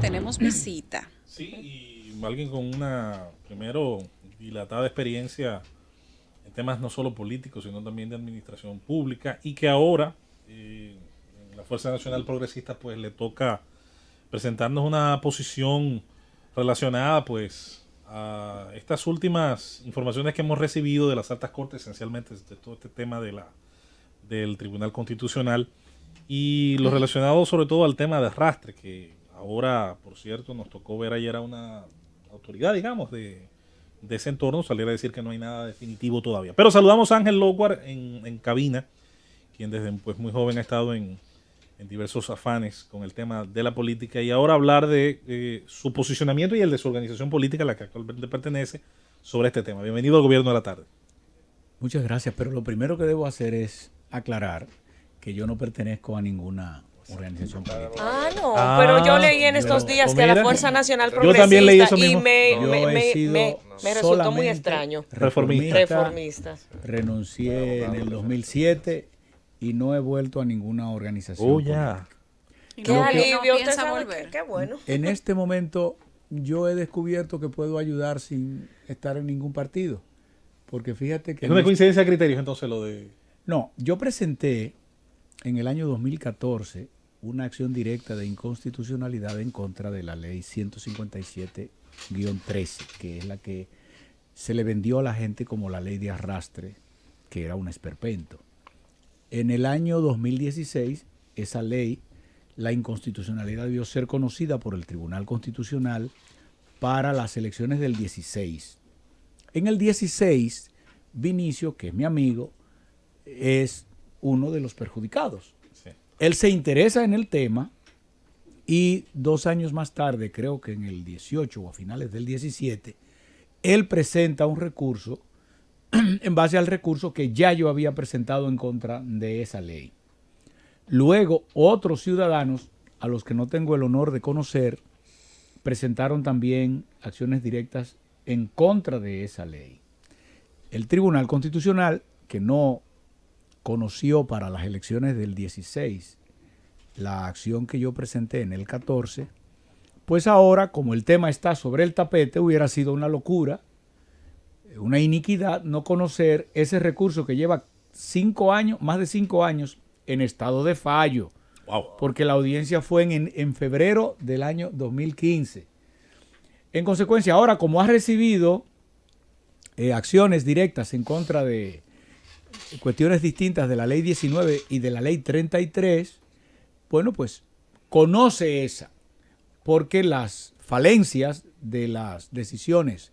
Tenemos visita. Sí, y alguien con una, primero, dilatada experiencia en temas no solo políticos, sino también de administración pública, y que ahora en la Fuerza Nacional Progresista pues le toca presentarnos una posición relacionada pues a estas últimas informaciones que hemos recibido de las altas cortes, esencialmente de todo este tema del Tribunal Constitucional, y lo relacionado sobre todo al tema de arrastre, que ahora, por cierto, nos tocó ver ayer a una autoridad, digamos, de ese entorno salir a decir que no hay nada definitivo todavía. Pero saludamos a Ángel Locuar en cabina, quien desde pues, muy joven ha estado en diversos afanes con el tema de la política, y ahora hablar de su posicionamiento y el de su organización política a la que actualmente pertenece sobre este tema. Bienvenido al Gobierno de la Tarde. Muchas gracias, pero lo primero que debo hacer es aclarar que yo no pertenezco a ninguna organización política. No, pero yo leí en estos días que a la Fuerza Nacional Progresista yo también leí eso mismo. Y me resultó muy extraño. Reformista. Renuncié en el 2007 y no he vuelto a ninguna organización política. Qué alivio, usted sabe qué bueno. En este momento yo he descubierto que puedo ayudar sin estar en ningún partido. Porque fíjate que... Es una coincidencia de criterios entonces lo de... No, yo presenté en el año 2014 una acción directa de inconstitucionalidad en contra de la ley 157-13, que es la que se le vendió a la gente como la ley de arrastre, que era un esperpento. En el año 2016, esa ley, la inconstitucionalidad debió ser conocida por el Tribunal Constitucional para las elecciones del 16. En el 16, Vinicio, que es mi amigo, es uno de los perjudicados. Sí. Él se interesa en el tema y 2 años más tarde, creo que en el 18 o a finales del 17, él presenta un recurso en base al recurso que ya yo había presentado en contra de esa ley. Luego, otros ciudadanos, a los que no tengo el honor de conocer, presentaron también acciones directas en contra de esa ley. El Tribunal Constitucional, que no conoció para las elecciones del 16 la acción que yo presenté en el 14, pues ahora, como el tema está sobre el tapete, hubiera sido una locura, una iniquidad no conocer ese recurso que lleva 5 años, más de 5 años, en estado de fallo. Wow. Porque la audiencia fue en febrero del año 2015. En consecuencia, ahora como ha recibido acciones directas en contra de cuestiones distintas de la ley 19 y de la ley 33, bueno, pues conoce esa, porque las falencias de las decisiones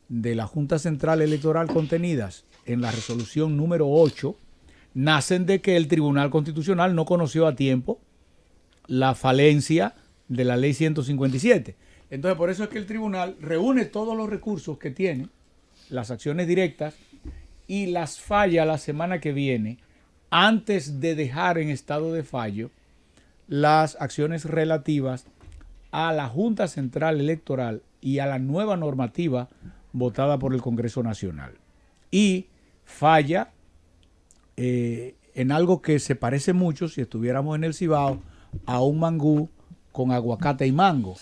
de la Junta Central Electoral contenidas en la resolución número 8 nacen de que el Tribunal Constitucional no conoció a tiempo la falencia de la ley 157. Entonces, por eso es que el tribunal reúne todos los recursos que tiene, las acciones directas, y las falla la semana que viene, antes de dejar en estado de fallo las acciones relativas a la Junta Central Electoral y a la nueva normativa votada por el Congreso Nacional. Y falla en algo que se parece mucho, si estuviéramos en el Cibao, a un mangú con aguacate y mango.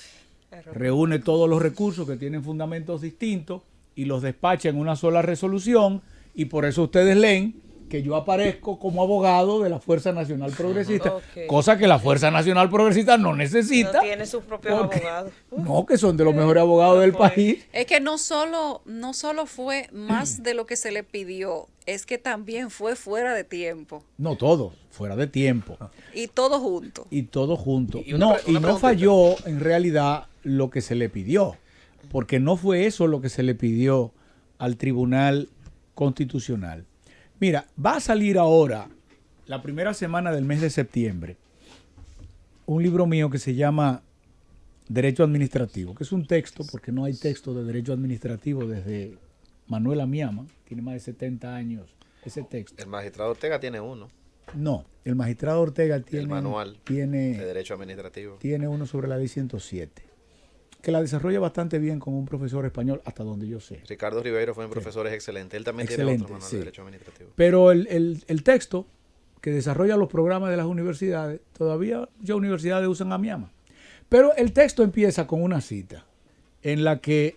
Reúne todos los recursos que tienen fundamentos distintos y los despacha en una sola resolución, y por eso ustedes leen que yo aparezco como abogado de la Fuerza Nacional Progresista, cosa que la Fuerza Nacional Progresista no necesita. No tiene sus propios abogados. No, que son de los mejores abogados del país. Es que no solo fue más de lo que se le pidió, es que también fue fuera de tiempo. No todo, fuera de tiempo. Y todo junto. Y todo junto. Y no falló en realidad lo que se le pidió, porque no fue eso lo que se le pidió al Tribunal Constitucional. Mira, va a salir ahora, la primera semana del mes de septiembre, un libro mío que se llama Derecho Administrativo, que es un texto, porque no hay texto de derecho administrativo desde Manuel Amiama, tiene más de 70 años ese texto. El magistrado Ortega tiene uno. No, el magistrado Ortega tiene... El manual de derecho administrativo. Tiene uno sobre la ley 107, que la desarrolla bastante bien con un profesor español, hasta donde yo sé. Ricardo Ribeiro fue un profesor excelente. Él también tiene otro manual de derecho administrativo. Pero el texto que desarrolla los programas de las universidades, todavía ya universidades usan Amiama. Pero el texto empieza con una cita en la que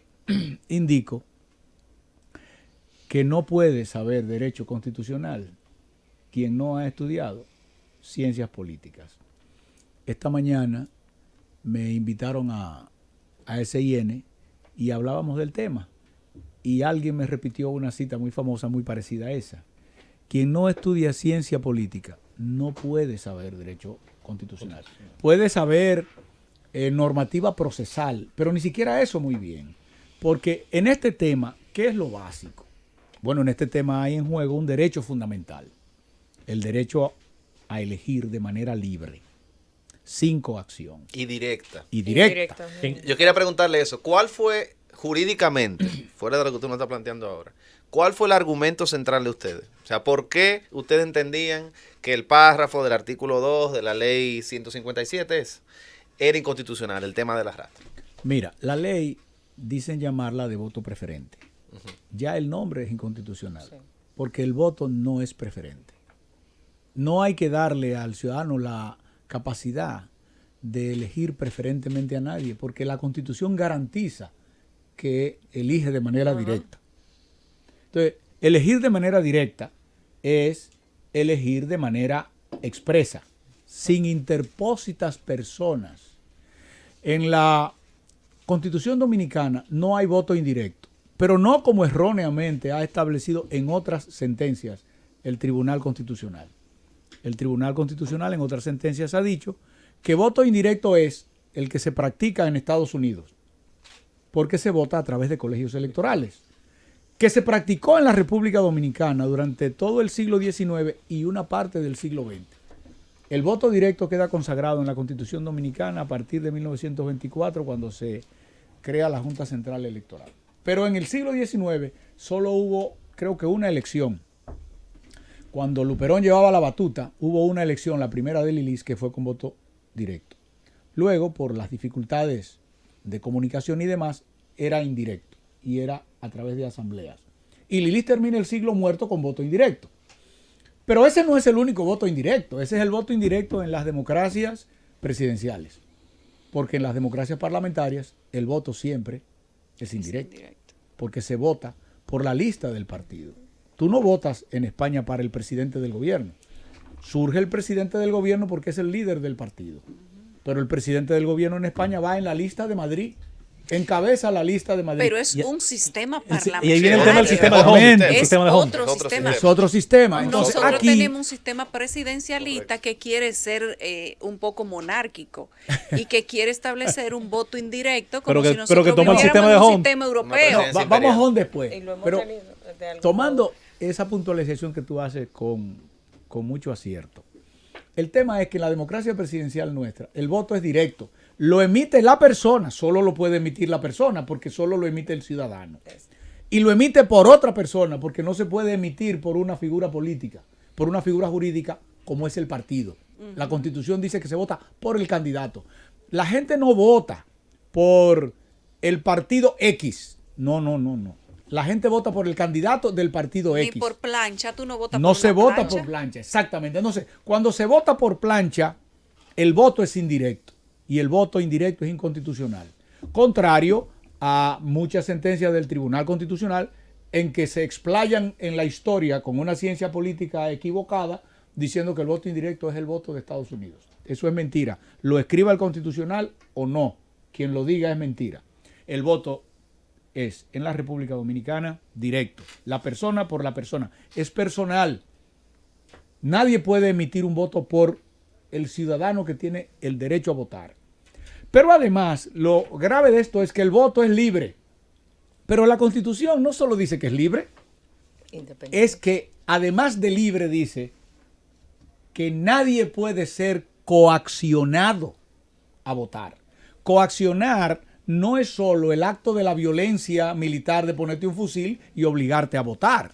indico que no puede saber derecho constitucional quien no ha estudiado ciencias políticas. Esta mañana me invitaron a SIN y hablábamos del tema. Y alguien me repitió una cita muy famosa, muy parecida a esa. Quien no estudia ciencia política no puede saber derecho constitucional. Puede saber normativa procesal, pero ni siquiera eso muy bien. Porque en este tema, ¿qué es lo básico? Bueno, en este tema hay en juego un derecho fundamental. El derecho a elegir de manera libre, sin coacción. Y directa. Y directa. Yo quería preguntarle eso. ¿Cuál fue jurídicamente, fuera de lo que usted nos está planteando ahora, cuál fue el argumento central de ustedes? O sea, ¿por qué ustedes entendían que el párrafo del artículo 2 de la ley 157 era inconstitucional, el tema de las ratas? Mira, la ley dicen llamarla de voto preferente. Ya el nombre es inconstitucional, porque el voto no es preferente. No hay que darle al ciudadano la capacidad de elegir preferentemente a nadie, porque la Constitución garantiza que elige de manera directa. Entonces, elegir de manera directa es elegir de manera expresa, sin interpósitas personas. En la Constitución Dominicana no hay voto indirecto, pero no como erróneamente ha establecido en otras sentencias el Tribunal Constitucional. El Tribunal Constitucional en otras sentencias ha dicho que voto indirecto es el que se practica en Estados Unidos, porque se vota a través de colegios electorales, que se practicó en la República Dominicana durante todo el siglo XIX y una parte del siglo XX. El voto directo queda consagrado en la Constitución Dominicana a partir de 1924, cuando se crea la Junta Central Electoral. Pero en el siglo XIX solo hubo, creo que una elección. Cuando Luperón llevaba la batuta, hubo una elección, la primera de Lilis, que fue con voto directo. Luego, por las dificultades de comunicación y demás, era indirecto y era a través de asambleas. Y Lilis termina el siglo muerto con voto indirecto. Pero ese no es el único voto indirecto, ese es el voto indirecto en las democracias presidenciales. Porque en las democracias parlamentarias el voto siempre es indirecto, porque se vota por la lista del partido. Tú no votas en España para el presidente del gobierno. Surge el presidente del gobierno porque es el líder del partido. Pero el presidente del gobierno en España va en la lista de Madrid, encabeza la lista de Madrid. Pero es un sistema parlamentario. Y ahí viene el tema del sistema de Home. Es otro sistema. Entonces, nosotros aquí tenemos un sistema presidencialista que quiere ser un poco monárquico y que quiere establecer un voto indirecto como si nosotros viviéramos un sistema europeo. Vamos a Home después. Pero tomando esa puntualización que tú haces con mucho acierto. El tema es que en la democracia presidencial nuestra, el voto es directo. Lo emite la persona, solo lo puede emitir la persona, porque solo lo emite el ciudadano. Y lo emite por otra persona, porque no se puede emitir por una figura política, por una figura jurídica, como es el partido. La Constitución dice que se vota por el candidato. La gente no vota por el partido X. No. La gente vota por el candidato del partido X. Ni por plancha, tú no votas por plancha. No se vota plancha. por plancha, exactamente. Entonces, cuando se vota por plancha, el voto es indirecto. Y el voto indirecto es inconstitucional. Contrario a muchas sentencias del Tribunal Constitucional en que se explayan en la historia con una ciencia política equivocada, diciendo que el voto indirecto es el voto de Estados Unidos. Eso es mentira. Lo escriba el Constitucional o no. Quien lo diga es mentira. El voto es en la República Dominicana directo, la persona por la persona, es personal. Nadie puede emitir un voto por el ciudadano que tiene el derecho a votar. Pero además, lo grave de esto es que el voto es libre. Pero la Constitución no solo dice que es libre, es que además de libre dice que nadie puede ser coaccionado a votar. Coaccionar no es solo el acto de la violencia militar de ponerte un fusil y obligarte a votar.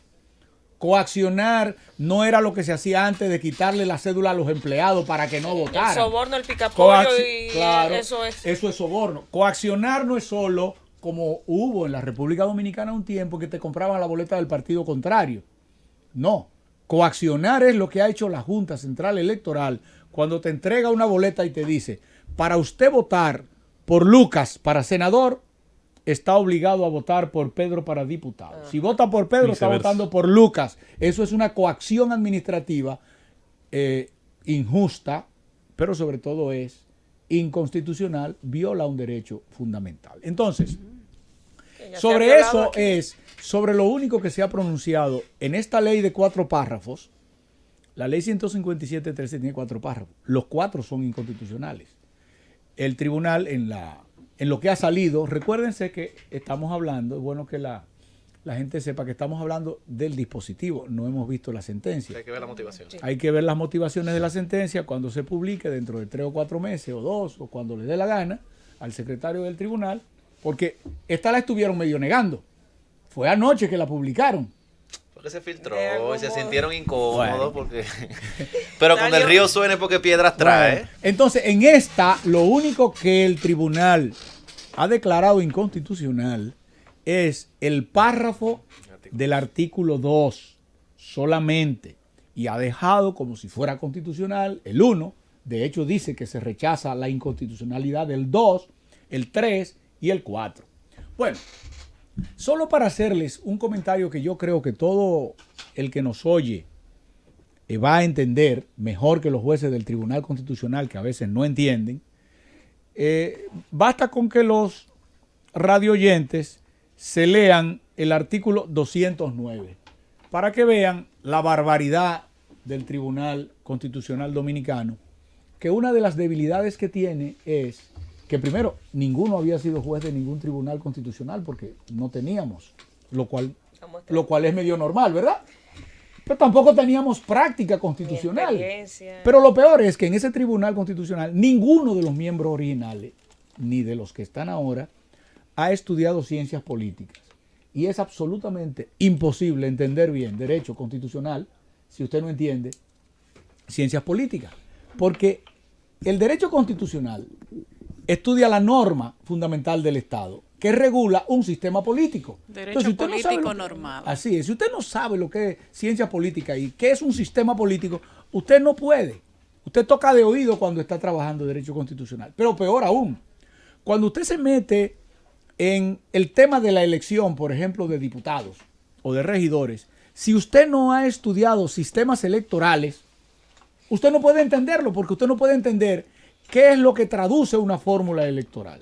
Coaccionar no era lo que se hacía antes de quitarle la cédula a los empleados para que no votaran. El soborno, el picapollo claro, eso es. Eso es soborno. Coaccionar no es solo como hubo en la República Dominicana un tiempo que te compraban la boleta del partido contrario. No. Coaccionar es lo que ha hecho la Junta Central Electoral cuando te entrega una boleta y te dice, para usted votar por Lucas para senador, está obligado a votar por Pedro para diputado. Si vota por Pedro, está votando por Lucas. Eso es una coacción administrativa injusta, pero sobre todo es inconstitucional, viola un derecho fundamental. Entonces, sobre eso es, sobre lo único que se ha pronunciado en esta ley de 4 párrafos, la ley 157.13 tiene 4 párrafos, los 4 son inconstitucionales. El tribunal en lo que ha salido, recuérdense que estamos hablando, es bueno que la gente sepa que estamos hablando del dispositivo, no hemos visto la sentencia. Hay que ver la motivación. Sí. Hay que ver las motivaciones de la sentencia cuando se publique dentro de 3 o 4 meses o 2 o cuando le dé la gana al secretario del tribunal, porque esta la estuvieron medio negando. Fue anoche que la publicaron. Porque se filtró y se sintieron incómodos porque pero con el río suene porque piedras trae. Bueno, entonces, en esta, lo único que el tribunal ha declarado inconstitucional es el párrafo del artículo 2 solamente, y ha dejado como si fuera constitucional el 1. De hecho, dice que se rechaza la inconstitucionalidad del 2, el 3 y el 4. Bueno, solo para hacerles un comentario que yo creo que todo el que nos oye va a entender mejor que los jueces del Tribunal Constitucional, que a veces no entienden, basta con que los radioyentes se lean el artículo 209 para que vean la barbaridad del Tribunal Constitucional Dominicano, que una de las debilidades que tiene es que primero, ninguno había sido juez de ningún tribunal constitucional porque no teníamos, lo cual es medio normal, ¿verdad? Pero tampoco teníamos práctica constitucional. Pero lo peor es que en ese tribunal constitucional ninguno de los miembros originales, ni de los que están ahora, ha estudiado ciencias políticas. Y es absolutamente imposible entender bien derecho constitucional si usted no entiende ciencias políticas. Porque el derecho constitucional estudia la norma fundamental del Estado que regula un sistema político. Derecho político normado. Así es. Si usted no sabe lo que es ciencia política y qué es un sistema político, usted no puede. Usted toca de oído cuando está trabajando derecho constitucional. Pero peor aún, cuando usted se mete en el tema de la elección, por ejemplo, de diputados o de regidores, si usted no ha estudiado sistemas electorales, usted no puede entenderlo, porque usted no puede entender qué es lo que traduce una fórmula electoral.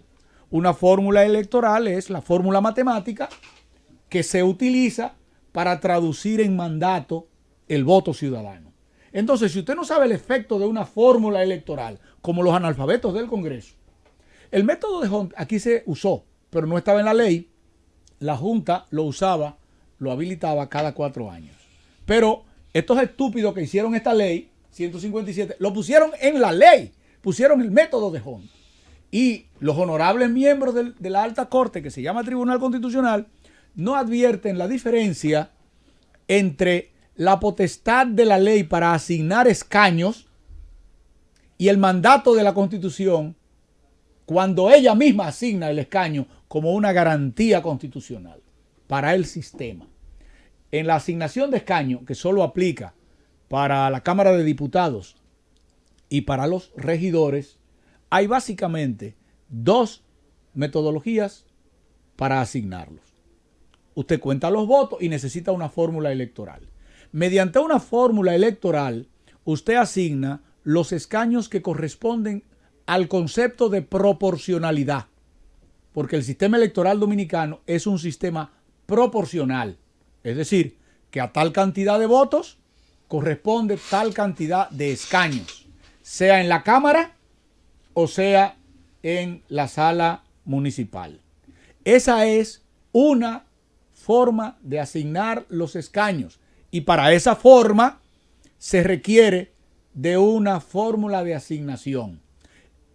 Una fórmula electoral es la fórmula matemática que se utiliza para traducir en mandato el voto ciudadano. Entonces, si usted no sabe el efecto de una fórmula electoral, como los analfabetos del Congreso, el método de Hunt aquí se usó, pero no estaba en la ley. La Junta lo usaba, lo habilitaba cada 4 años. Pero estos estúpidos que hicieron esta ley, 157, lo pusieron en la ley, pusieron el método de Hunt. Y los honorables miembros de la alta corte, que se llama Tribunal Constitucional, no advierten la diferencia entre la potestad de la ley para asignar escaños y el mandato de la Constitución cuando ella misma asigna el escaño como una garantía constitucional para el sistema. En la asignación de escaño, que solo aplica para la Cámara de Diputados y para los regidores, hay básicamente 2 metodologías para asignarlos. Usted cuenta los votos y necesita una fórmula electoral. Mediante una fórmula electoral, usted asigna los escaños que corresponden al concepto de proporcionalidad, porque el sistema electoral dominicano es un sistema proporcional, es decir, que a tal cantidad de votos corresponde tal cantidad de escaños, sea en la Cámara o sea en la sala municipal. Esa es una forma de asignar los escaños, y para esa forma se requiere de una fórmula de asignación.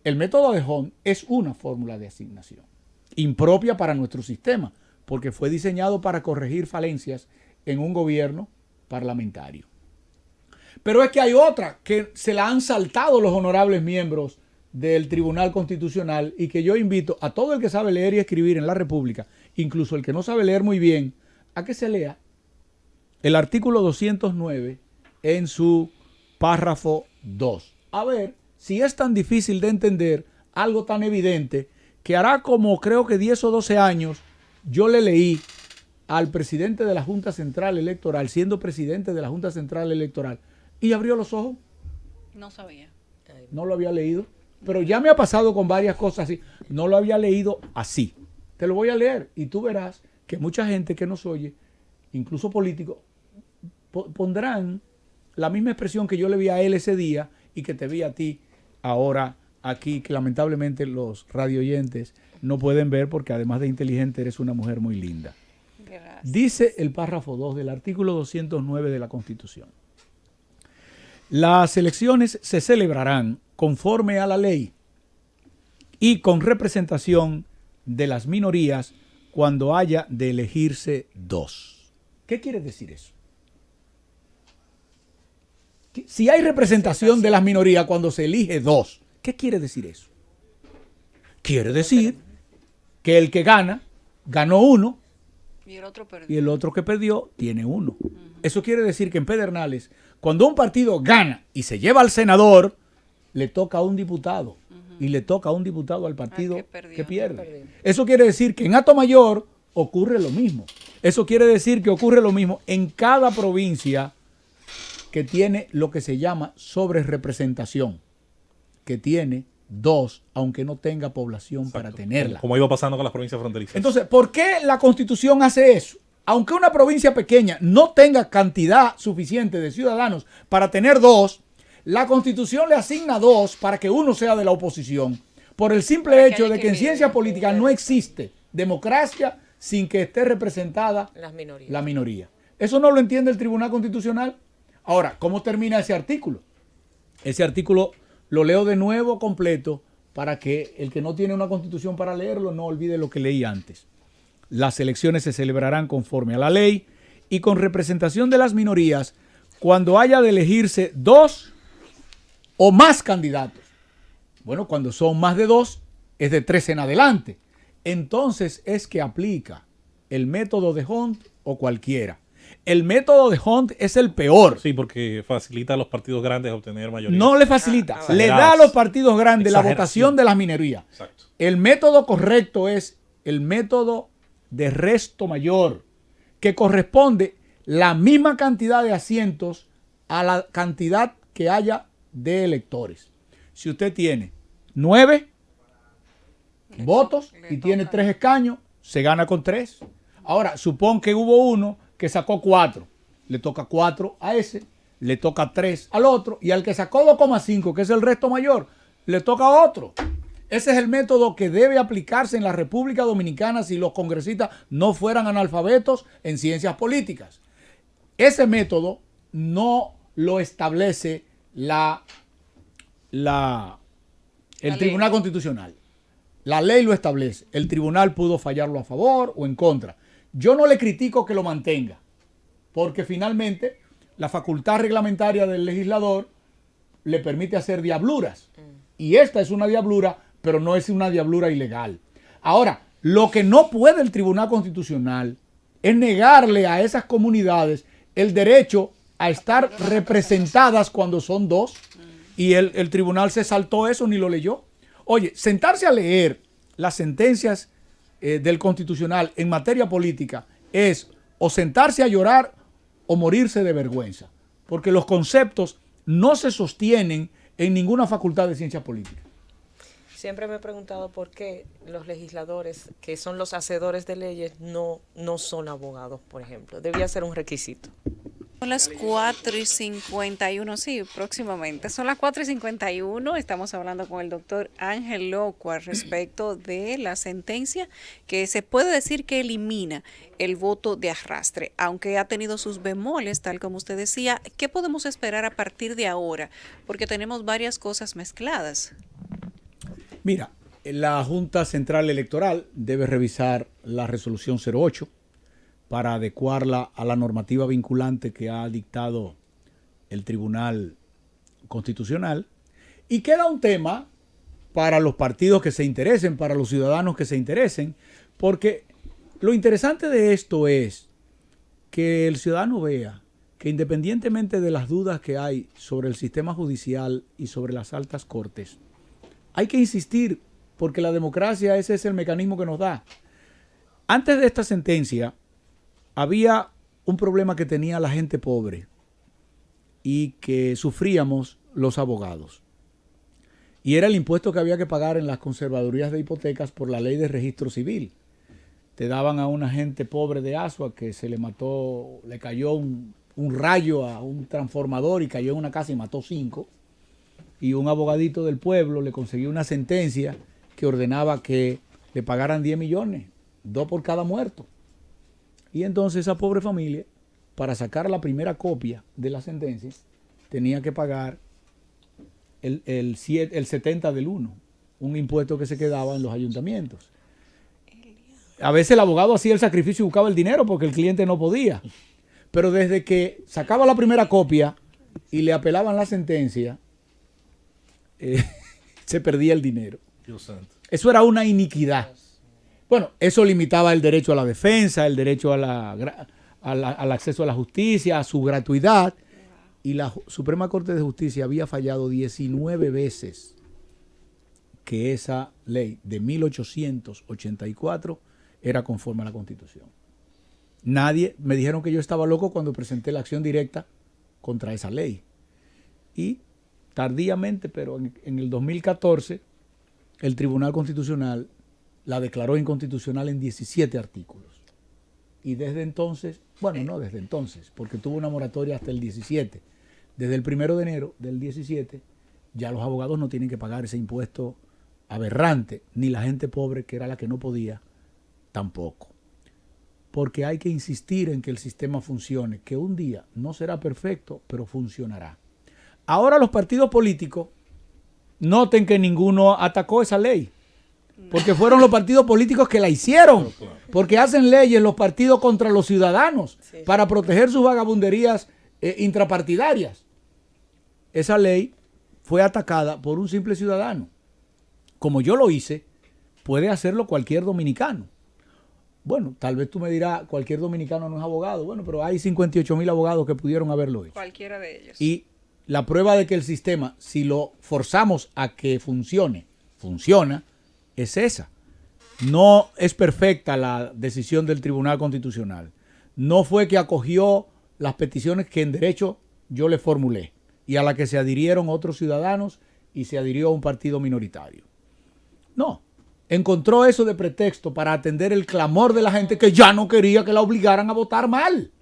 El método de Hunt es una fórmula de asignación impropia para nuestro sistema, porque fue diseñado para corregir falencias en un gobierno parlamentario. Pero es que hay otra que se la han saltado los honorables miembros del Tribunal Constitucional, y que yo invito a todo el que sabe leer y escribir en la República, incluso el que no sabe leer muy bien, a que se lea el artículo 209 en su párrafo 2. A ver si es tan difícil de entender algo tan evidente que hará como creo que 10 o 12 años yo le leí al presidente de la Junta Central Electoral, siendo presidente de la Junta Central Electoral, y abrió los ojos. No sabía. No lo había leído, pero ya me ha pasado con varias cosas así. No lo había leído así. Te lo voy a leer y tú verás que mucha gente que nos oye, incluso políticos, pondrán la misma expresión que yo le vi a él ese día y que te vi a ti ahora aquí, que lamentablemente los radioyentes no pueden ver porque además de inteligente eres una mujer muy linda. Gracias. Dice el párrafo 2 del artículo 209 de la Constitución. Las elecciones se celebrarán conforme a la ley y con representación de las minorías cuando haya de elegirse 2. ¿Qué quiere decir eso? Si hay representación de las minorías cuando se elige 2, ¿qué quiere decir eso? Quiere decir que el que gana, ganó 1 y el otro que perdió tiene 1. Eso quiere decir que en Pedernales, cuando un partido gana y se lleva al senador, le toca a un diputado y le toca a un diputado al partido que pierde. Eso quiere decir que en Atomayor ocurre lo mismo. Eso quiere decir que ocurre lo mismo en cada provincia que tiene lo que se llama sobrerepresentación, que tiene 2, aunque no tenga población. Exacto, para tenerla. Como iba pasando con las provincias fronterizas. Entonces, ¿por qué la Constitución hace eso? Aunque una provincia pequeña no tenga cantidad suficiente de ciudadanos para tener 2, la Constitución le asigna 2 para que uno sea de la oposición, por el simple hecho de que en ciencia política no existe democracia sin que esté representada la minoría. Eso no lo entiende el Tribunal Constitucional. Ahora, ¿cómo termina ese artículo? Ese artículo lo leo de nuevo completo para que el que no tiene una Constitución para leerlo no olvide lo que leí antes. Las elecciones se celebrarán conforme a la ley y con representación de las minorías cuando haya de elegirse 2 o más candidatos. Bueno, cuando son más de 2, es de 3 en adelante. Entonces es que aplica el método de Hunt o cualquiera. El método de Hunt es el peor. Sí, porque facilita a los partidos grandes obtener mayoría. No le facilita, le da a los partidos grandes la votación de las minorías. Exacto. El método correcto es el método de resto mayor, que corresponde la misma cantidad de asientos a la cantidad que haya de electores. Si usted tiene 9 votos y tiene 3 escaños, se gana con 3. Ahora, supón que hubo uno que sacó 4. Le toca 4 a ese, le toca 3 al otro, y al que sacó 2,5, que es el resto mayor, le toca a otro. Ese es el método que debe aplicarse en la República Dominicana si los congresistas no fueran analfabetos en ciencias políticas. Ese método no lo establece el Tribunal Constitucional. La ley lo establece. El tribunal pudo fallarlo a favor o en contra. Yo no le critico que lo mantenga, porque finalmente la facultad reglamentaria del legislador le permite hacer diabluras. Y esta es una diablura, pero no es una diablura ilegal. Ahora, lo que no puede el Tribunal Constitucional es negarle a esas comunidades el derecho a estar representadas cuando son 2. Y el tribunal se saltó eso, ni lo leyó. Oye, sentarse a leer las sentencias del Constitucional en materia política es o sentarse a llorar o morirse de vergüenza, porque los conceptos no se sostienen en ninguna facultad de ciencia política. Siempre me he preguntado por qué los legisladores, que son los hacedores de leyes, no son abogados, por ejemplo. Debía ser un requisito. Son las 4:51, sí, próximamente. Son las 4:51. Estamos hablando con el doctor Ángel Locua respecto de la sentencia que se puede decir que elimina el voto de arrastre, aunque ha tenido sus bemoles, tal como usted decía. ¿Qué podemos esperar a partir de ahora? Porque tenemos varias cosas mezcladas. Mira, la Junta Central Electoral debe revisar la resolución 08 para adecuarla a la normativa vinculante que ha dictado el Tribunal Constitucional. Y queda un tema para los partidos que se interesen, para los ciudadanos que se interesen, porque lo interesante de esto es que el ciudadano vea que independientemente de las dudas que hay sobre el sistema judicial y sobre las altas cortes, hay que insistir porque la democracia ese es el mecanismo que nos da. Antes de esta sentencia había un problema que tenía la gente pobre y que sufríamos los abogados. Y era el impuesto que había que pagar en las conservadurías de hipotecas por la ley de registro civil. Te daban a una gente pobre de Asua que se le mató, le cayó un rayo a un transformador y cayó en una casa y mató 5. Y un abogadito del pueblo le consiguió una sentencia que ordenaba que le pagaran 10 millones, 2 por cada muerto. Y entonces esa pobre familia, para sacar la primera copia de la sentencia, tenía que pagar el 70 del 1, un impuesto que se quedaba en los ayuntamientos. A veces el abogado hacía el sacrificio y buscaba el dinero porque el cliente no podía. Pero desde que sacaba la primera copia y le apelaban la sentencia, se perdía el dinero. Dios santo. Eso era una iniquidad. Bueno, eso limitaba el derecho a la defensa, el derecho al acceso a la justicia, a su gratuidad. Y la Suprema Corte de Justicia había fallado 19 veces que esa ley de 1884 era conforme a la Constitución. Me dijeron que yo estaba loco cuando presenté la acción directa contra esa ley. Y tardíamente, pero en el 2014, el Tribunal Constitucional la declaró inconstitucional en 17 artículos. Y desde entonces, bueno, no desde entonces, porque tuvo una moratoria hasta el 17. Desde el 1 de enero del 17, ya los abogados no tienen que pagar ese impuesto aberrante, ni la gente pobre, que era la que no podía, tampoco. Porque hay que insistir en que el sistema funcione, que un día no será perfecto, pero funcionará. Ahora los partidos políticos, noten que ninguno atacó esa ley, porque fueron los partidos políticos que la hicieron, porque hacen leyes los partidos contra los ciudadanos para proteger sus vagabunderías intrapartidarias. Esa ley fue atacada por un simple ciudadano. Como yo lo hice, puede hacerlo cualquier dominicano. Bueno, tal vez tú me dirás, cualquier dominicano no es abogado. Bueno, pero hay 58,000 abogados que pudieron haberlo hecho. Cualquiera de ellos. Y la prueba de que el sistema, si lo forzamos a que funciona, es esa. No es perfecta la decisión del Tribunal Constitucional. No fue que acogió las peticiones que en derecho yo le formulé y a la que se adhirieron otros ciudadanos y se adhirió a un partido minoritario. No. Encontró eso de pretexto para atender el clamor de la gente que ya no quería que la obligaran a votar mal,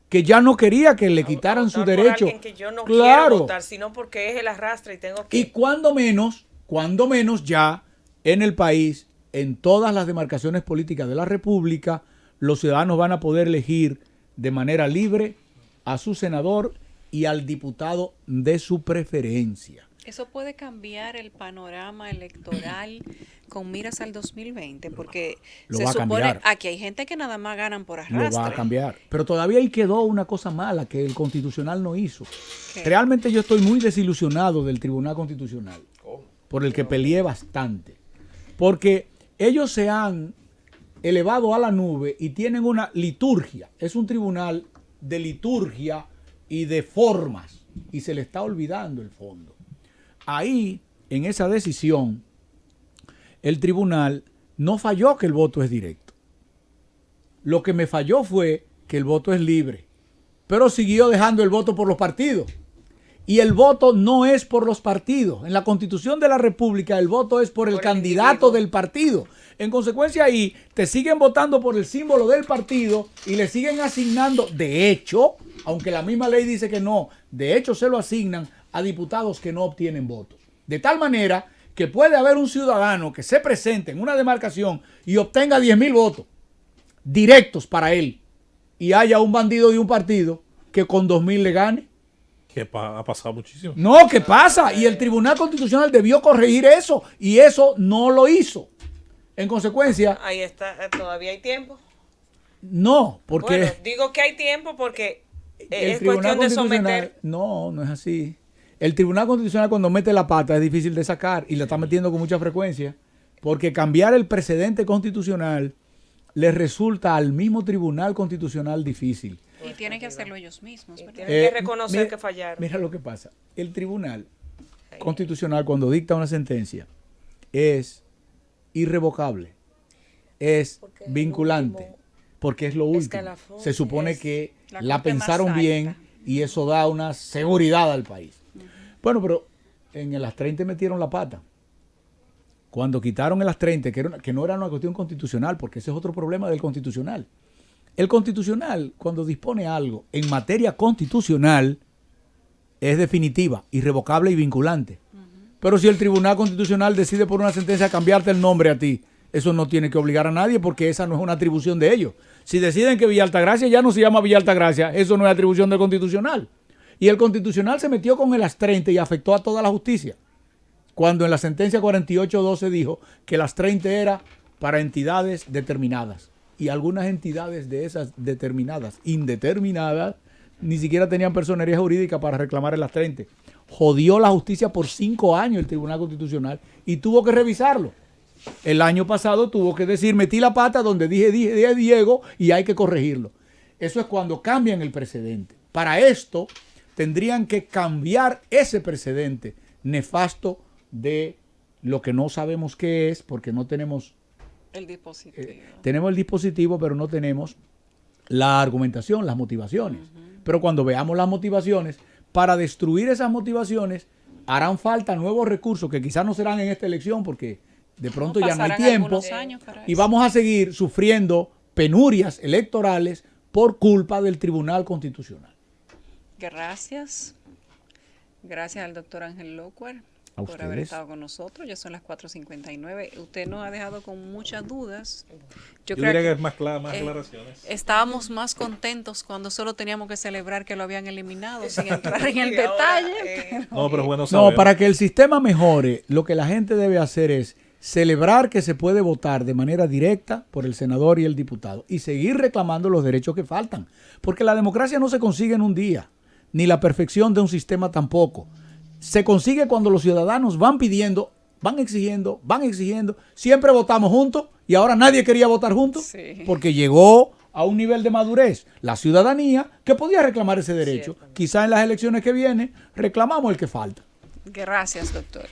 que ya no quería que le quitaran su derecho. Por que yo no quiero votar, sino porque es el arrastre y tengo que... Y cuando menos ya en el país, en todas las demarcaciones políticas de la República, los ciudadanos van a poder elegir de manera libre a su senador y al diputado de su preferencia. Eso puede cambiar el panorama electoral con miras al 2020, porque se supone aquí hay gente que nada más ganan por arrastre. Lo va a cambiar. Pero todavía ahí quedó una cosa mala que el Constitucional no hizo. ¿Qué? Realmente yo estoy muy desilusionado del Tribunal Constitucional, por el que peleé bastante. Porque ellos se han elevado a la nube y tienen una liturgia. Es un tribunal de liturgia y de formas. Y se le está olvidando el fondo. Ahí, en esa decisión, el tribunal no falló que el voto es directo. Lo que me falló fue que el voto es libre, pero siguió dejando el voto por los partidos. Y el voto no es por los partidos. En la Constitución de la República el voto es por el candidato del partido. En consecuencia ahí te siguen votando por el símbolo del partido y le siguen asignando, de hecho, aunque la misma ley dice que no, de hecho se lo asignan a diputados que no obtienen votos. De tal manera que puede haber un ciudadano que se presente en una demarcación y obtenga 10,000 votos directos para él y haya un bandido de un partido que con 2,000 le gane. Que ha pasado muchísimo. No, ¿qué pasa? Y el Tribunal Constitucional debió corregir eso y eso no lo hizo. En consecuencia... Ahí está, todavía hay tiempo. No, porque... Bueno, digo que hay tiempo porque es cuestión de someter... No, no es así. El Tribunal Constitucional cuando mete la pata es difícil de sacar y la está metiendo con mucha frecuencia, porque cambiar el precedente constitucional le resulta al mismo Tribunal Constitucional difícil. Sí, tienen que arriba. hacerlo ellos mismos, Y ¿verdad? tienen que reconocer mira- que fallaron. Mira lo que pasa. El Tribunal Constitucional, cuando dicta una sentencia, es irrevocable, es Porque es el vinculante, último porque es lo último. escalafón, Se supone es que la la corte más pensaron bien alta. y eso da una seguridad al país. Bueno, pero en el AS-30 metieron la pata. Cuando quitaron el AS-30, que no era una cuestión constitucional, porque ese es otro problema del constitucional. El constitucional, cuando dispone algo en materia constitucional, es definitiva, irrevocable y vinculante. Pero si el Tribunal Constitucional decide por una sentencia cambiarte el nombre a ti, eso no tiene que obligar a nadie porque esa no es una atribución de ellos. Si deciden que Villa Altagracia ya no se llama Villa Altagracia, eso no es atribución del Constitucional. Y el Constitucional se metió con el AS-30 y afectó a toda la justicia. Cuando en la sentencia 4812 dijo que el AS-30 era para entidades determinadas. Y algunas entidades de esas determinadas, indeterminadas, ni siquiera tenían personería jurídica para reclamar el AS-30. Jodió la justicia por 5 años el Tribunal Constitucional y tuvo que revisarlo. El año pasado tuvo que decir, metí la pata donde dije Diego y hay que corregirlo. Eso es cuando cambian el precedente. Para esto tendrían que cambiar ese precedente nefasto de lo que no sabemos qué es porque no tenemos... El dispositivo. Tenemos el dispositivo, pero no tenemos la argumentación, las motivaciones. Pero cuando veamos las motivaciones, para destruir esas motivaciones, harán falta nuevos recursos que quizás no serán en esta elección porque de pronto ya no hay pasarán tiempo. algunos años para Y eso. vamos a seguir sufriendo penurias electorales por culpa del Tribunal Constitucional. Gracias. Gracias al doctor Ángel Locuar A por haber ustedes. estado con nosotros. Ya son las 4:59. Usted nos ha dejado con muchas dudas. Yo creo diría que es más más eh, aclaraciones. estábamos más contentos cuando solo teníamos que celebrar que lo habían eliminado sin entrar en el Y ahora, detalle. No, pero es bueno saber. No, para que el sistema mejore, lo que la gente debe hacer es celebrar que se puede votar de manera directa por el senador y el diputado y seguir reclamando los derechos que faltan. Porque la democracia no se consigue en un día, ni la perfección de un sistema tampoco. Se consigue cuando los ciudadanos van pidiendo, van exigiendo. Siempre votamos juntos y ahora nadie quería votar juntos Sí. porque llegó a un nivel de madurez la ciudadanía que podía reclamar ese derecho. Quizá en las elecciones que vienen reclamamos el que falta. Gracias, doctor.